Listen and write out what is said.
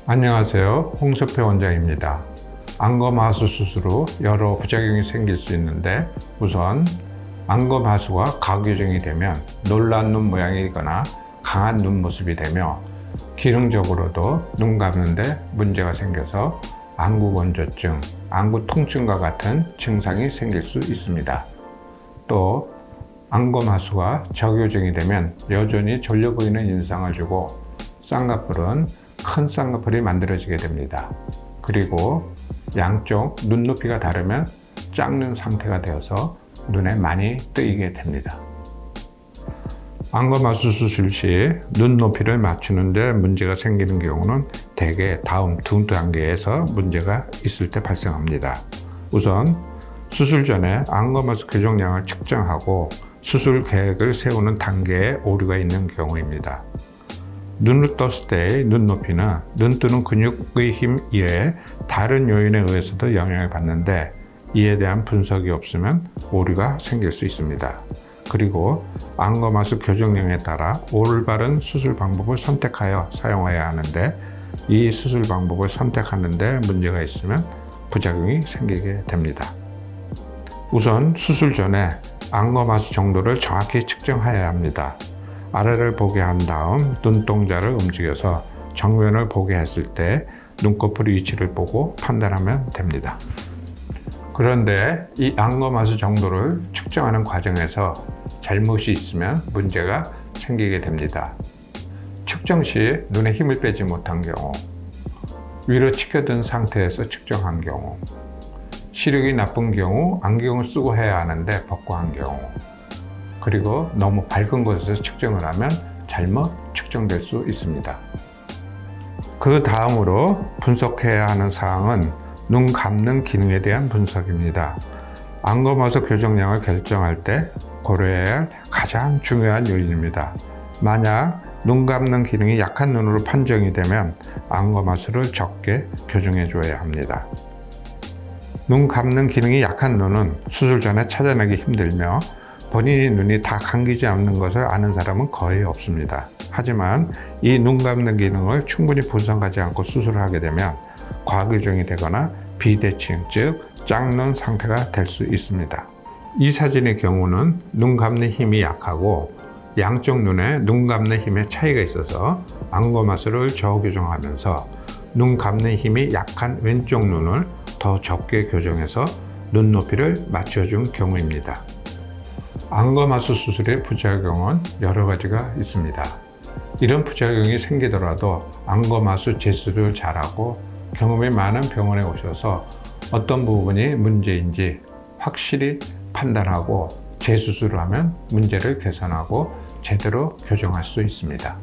안녕하세요. 홍석표 원장입니다. 안검하수 수술 후 여러 부작용이 생길 수 있는데, 우선 안검하수가 과교정이 되면 놀란 눈 모양이거나 강한 눈 모습이 되며, 기능적으로도 눈 감는데 문제가 생겨서 안구건조증, 안구 통증과 같은 증상이 생길 수 있습니다. 또 안검하수가 저교정이 되면 여전히 졸려 보이는 인상을 주고 쌍꺼풀은 큰 쌍꺼풀이 만들어지게 됩니다. 그리고 양쪽 눈높이가 다르면 작는 상태가 되어서 눈에 많이 뜨이게 됩니다. 안검하수 수술 시 눈높이를 맞추는데 문제가 생기는 경우는 대개 다음 두 단계에서 문제가 있을 때 발생합니다. 우선 수술 전에 안검하수 교정량을 측정하고 수술 계획을 세우는 단계에 오류가 있는 경우입니다. 눈을 떴을 때의 눈높이는 눈 뜨는 근육의 힘 이외에 다른 요인에 의해서도 영향을 받는데, 이에 대한 분석이 없으면 오류가 생길 수 있습니다. 그리고 안검하수 교정량에 따라 올바른 수술 방법을 선택하여 사용해야 하는데, 이 수술 방법을 선택하는데 문제가 있으면 부작용이 생기게 됩니다. 우선 수술 전에 안검하수 정도를 정확히 측정해야 합니다. 아래를 보게 한 다음 눈동자를 움직여서 정면을 보게 했을 때 눈꺼풀 위치를 보고 판단하면 됩니다. 그런데 이 안검하수 정도를 측정하는 과정에서 잘못이 있으면 문제가 생기게 됩니다. 측정 시 눈에 힘을 빼지 못한 경우, 위로 치켜든 상태에서 측정한 경우, 시력이 나쁜 경우 안경을 쓰고 해야 하는데 벗고 한 경우, 그리고 너무 밝은 곳에서 측정을 하면 잘못 측정될 수 있습니다. 그 다음으로 분석해야 하는 사항은 눈 감는 기능에 대한 분석입니다. 안검하수 교정량을 결정할 때 고려해야 할 가장 중요한 요인입니다. 만약 눈 감는 기능이 약한 눈으로 판정이 되면 안검하수를 적게 교정해 줘야 합니다. 눈 감는 기능이 약한 눈은 수술 전에 찾아내기 힘들며 본인이 눈이 다 감기지 않는 것을 아는 사람은 거의 없습니다. 하지만 이 눈 감는 기능을 충분히 분석하지 않고 수술을 하게 되면 과교정이 되거나 비대칭, 즉 짝눈 상태가 될 수 있습니다. 이 사진의 경우는 눈 감는 힘이 약하고 양쪽 눈에 눈 감는 힘의 차이가 있어서 안검하수를 저교정하면서 눈 감는 힘이 약한 왼쪽 눈을 더 적게 교정해서 눈높이를 맞춰준 경우입니다. 안검하수 수술의 부작용은 여러 가지가 있습니다. 이런 부작용이 생기더라도 안검하수 재수를 잘하고 경험이 많은 병원에 오셔서 어떤 부분이 문제인지 확실히 판단하고 재수술을 하면 문제를 개선하고 제대로 교정할 수 있습니다.